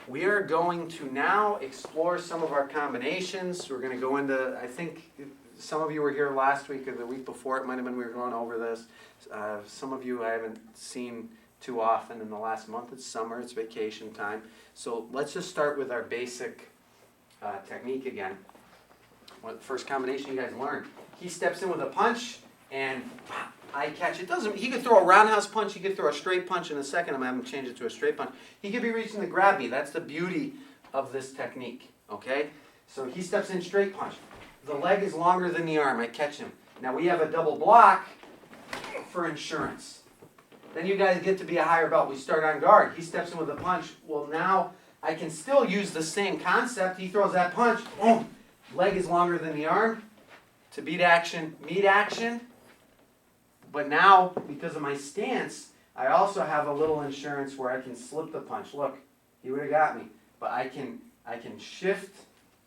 We are going to now explore some of our combinations. We're going to go into, I think some of you were here last week or the week before, it might have been we were going over this. Some of you I haven't seen too often in the last month. It's summer, it's vacation time. So let's just start with our basic technique again. What first combination you guys learned. He steps in with a punch and I catch it. He could throw a roundhouse punch, he could throw a straight punch in a second. I'm having to change it to a straight punch. He could be reaching to grab me. That's the beauty of this technique. Okay? So he steps in straight punch. The leg is longer than the arm. I catch him. Now we have a double block for insurance. Then you guys get to be a higher belt. We start on guard. He steps in with a punch. Well, now I can still use the same concept. He throws that punch. Boom. Leg is longer than the arm. To beat action, meet action. But now, because of my stance, I also have a little insurance where I can slip the punch. Look, he would have got me. But I can shift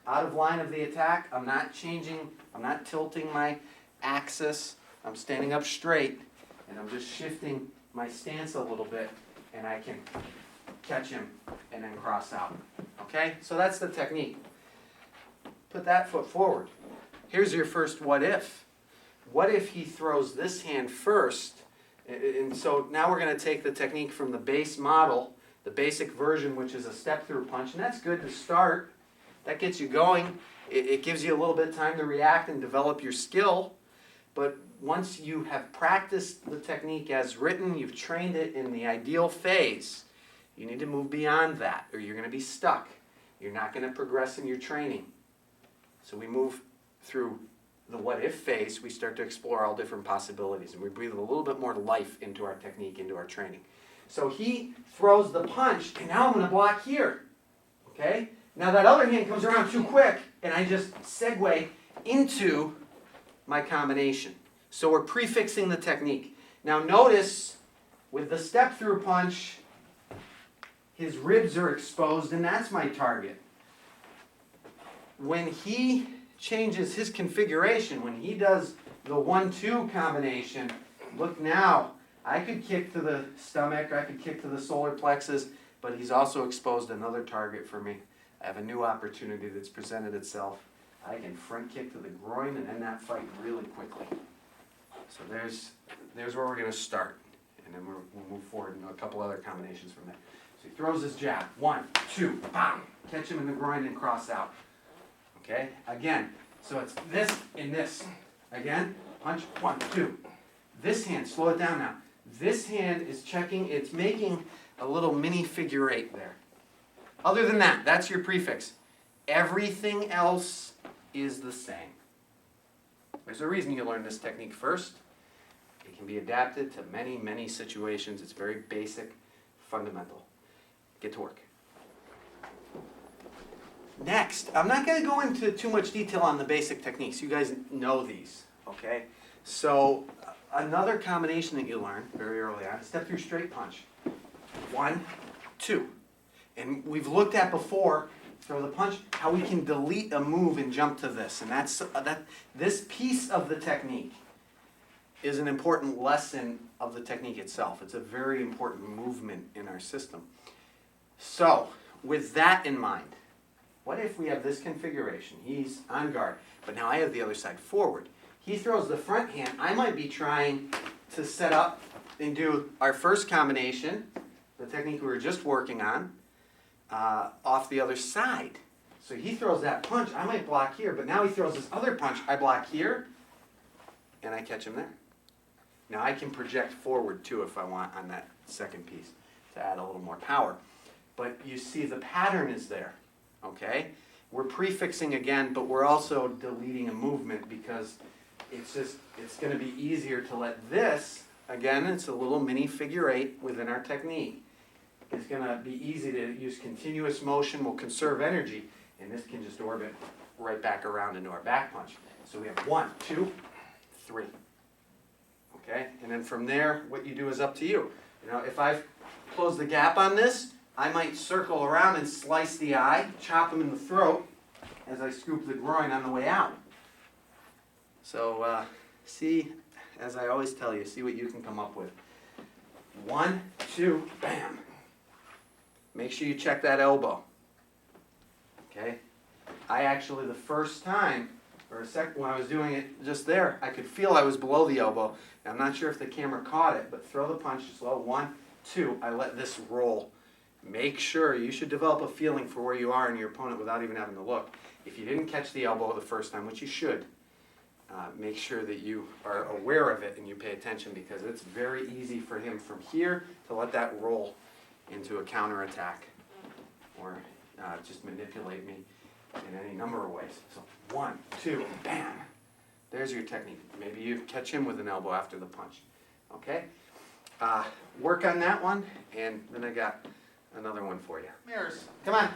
out of line of the attack. I'm not changing, I'm not tilting my axis. I'm standing up straight, and I'm just shifting my stance a little bit, and I can catch him and then cross out. Okay? So that's the technique. Put that foot forward. Here's your first what if. What if he throws this hand first? And so now we're going to take the technique from the base model, the basic version, which is a step-through punch, and that's good to start. That gets you going. It gives you a little bit of time to react and develop your skill. But once you have practiced the technique as written, you've trained it in the ideal phase, you need to move beyond that, or you're going to be stuck. You're not going to progress in your training. So we move through the what-if phase. We start to explore all different possibilities, and we breathe a little bit more life into our technique, into our training. So he throws the punch, and now I'm going to block here. Okay? Now that other hand comes around too quick, and I just segue into my combination. So we're prefixing the technique. Now notice, with the step-through punch, his ribs are exposed, and that's my target. When he changes his configuration, when he does the 1-2 combination, look now, I could kick to the stomach, I could kick to the solar plexus, but he's also exposed another target for me. I have a new opportunity that's presented itself. I can front kick to the groin and end that fight really quickly. So there's where we're going to start. And then we'll move forward into a couple other combinations from there. So he throws his jab. 1, 2, bam! Catch him in the groin and cross out. Okay? Again. So it's this and this. Again. Punch. 1, 2. This hand, slow it down now. This hand is checking, it's making a little mini figure 8 there. Other than that, that's your prefix. Everything else is the same. There's a reason you learn this technique first. It can be adapted to many, many situations. It's very basic, fundamental. Get to work. Next, I'm not going to go into too much detail on the basic techniques. You guys know these, okay? So, another combination that you learn very early on, step through straight punch. 1, 2. And we've looked at before, throw the punch, how we can delete a move and jump to this. And this piece of the technique is an important lesson of the technique itself. It's a very important movement in our system. So, with that in mind, what if we have this configuration? He's on guard, but now I have the other side forward. He throws the front hand. I might be trying to set up and do our first combination, the technique we were just working on, off the other side. So he throws that punch, I might block here, but now he throws this other punch, I block here, and I catch him there. Now I can project forward too if I want on that second piece to add a little more power. But you see the pattern is there, okay? We're prefixing again, but we're also deleting a movement because it's going to be easier to let this, again, it's a little mini figure 8 within our technique. It's going to be easy to use continuous motion, will conserve energy, and this can just orbit right back around into our back punch. So we have 1, 2, 3. Okay? And then from there, what you do is up to you. You know, if I've closed the gap on this, I might circle around and slice the eye, chop him in the throat as I scoop the groin on the way out. So see, as I always tell you, see what you can come up with. 1, 2, bam. Make sure you check that elbow. Okay? I actually, the first time, or when I was doing it just there, I could feel I was below the elbow. I'm not sure if the camera caught it, but throw the punch slow. 1, 2, I let this roll. Make sure, you should develop a feeling for where you are in your opponent without even having to look. If you didn't catch the elbow the first time, which you should, make sure that you are aware of it and you pay attention, because it's very easy for him from here to let that roll into a counterattack or just manipulate me in any number of ways. So 1, 2, bam. There's your technique. Maybe you catch him with an elbow after the punch. Okay? Work on that one, and then I got another one for you. Mirrors, come on.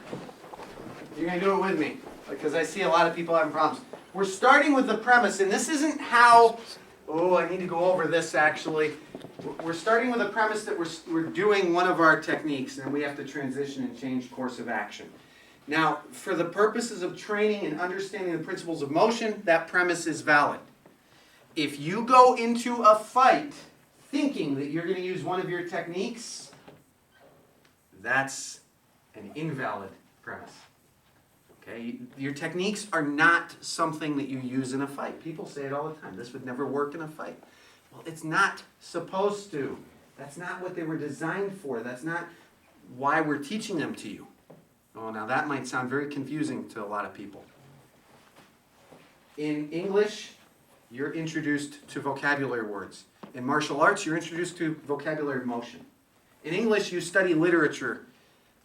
You're going to do it with me, because I see a lot of people having problems. We're starting with the premise, and this isn't how, I need to go over this actually. We're starting with the premise that we're doing one of our techniques, and we have to transition and change course of action. Now, for the purposes of training and understanding the principles of motion, that premise is valid. If you go into a fight thinking that you're going to use one of your techniques, that's an invalid premise. Okay? Your techniques are not something that you use in a fight. People say it all the time. This would never work in a fight. Well, it's not supposed to. That's not what they were designed for. That's not why we're teaching them to you. Oh, now that might sound very confusing to a lot of people. In English, you're introduced to vocabulary words. In martial arts, you're introduced to vocabulary motion. In English, you study literature.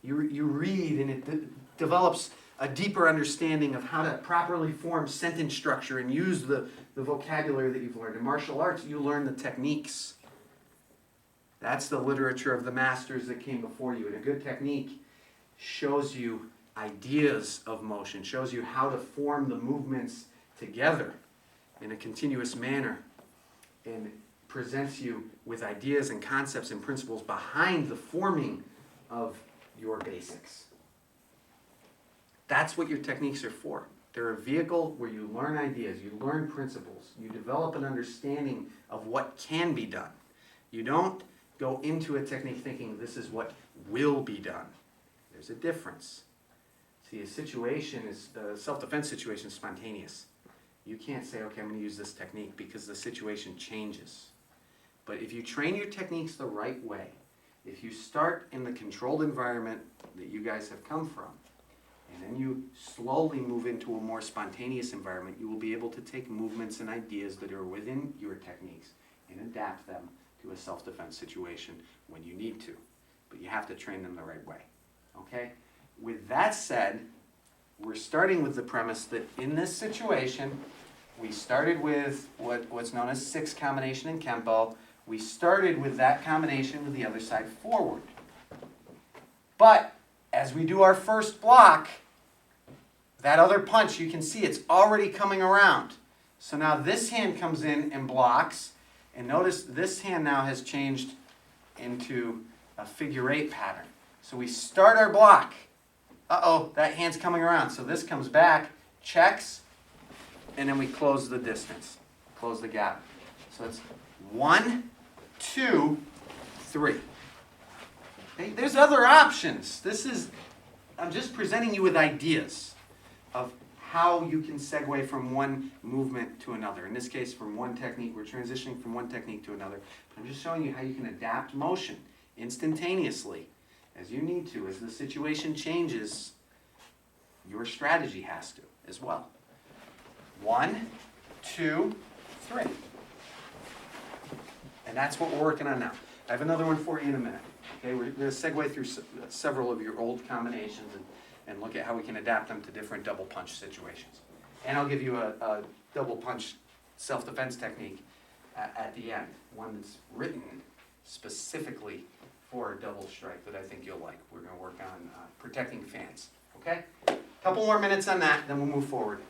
You read, and it develops a deeper understanding of how to properly form sentence structure and use the vocabulary that you've learned. In martial arts, you learn the techniques. That's the literature of the masters that came before you. And a good technique shows you ideas of motion, shows you how to form the movements together in a continuous manner, and presents you with ideas and concepts and principles behind the forming of your basics. That's what your techniques are for. They're a vehicle where you learn ideas, you learn principles, you develop an understanding of what can be done. You don't go into a technique thinking this is what will be done. There's a difference. See, a self-defense situation is spontaneous. You can't say, okay, I'm going to use this technique, because the situation changes. But if you train your techniques the right way, if you start in the controlled environment that you guys have come from, and then you slowly move into a more spontaneous environment, you will be able to take movements and ideas that are within your techniques and adapt them to a self-defense situation when you need to. But you have to train them the right way. Okay? With that said, we're starting with the premise that in this situation, we started with what's known as 6 combination in Kempo. We started with that combination with the other side forward. But as we do our first block, that other punch, you can see it's already coming around. So now this hand comes in and blocks, and notice this hand now has changed into a figure 8 pattern. So we start our block. Uh-oh, that hand's coming around. So this comes back, checks, and then we close the distance, close the gap. So it's 1, 2, 3. Okay? There's other options. I'm just presenting you with ideas of how you can segue from one movement to another. In this case, from one technique, we're transitioning from one technique to another. But I'm just showing you how you can adapt motion instantaneously as you need to. As the situation changes, your strategy has to as well. 1, 2, 3. And that's what we're working on now. I have another one for you in a minute. Okay, we're going to segue through several of your old combinations and look at how we can adapt them to different double punch situations. And I'll give you a double punch self-defense technique at the end, one that's written specifically for a double strike that I think you'll like. We're going to work on protecting fans. Okay? A couple more minutes on that, then we'll move forward.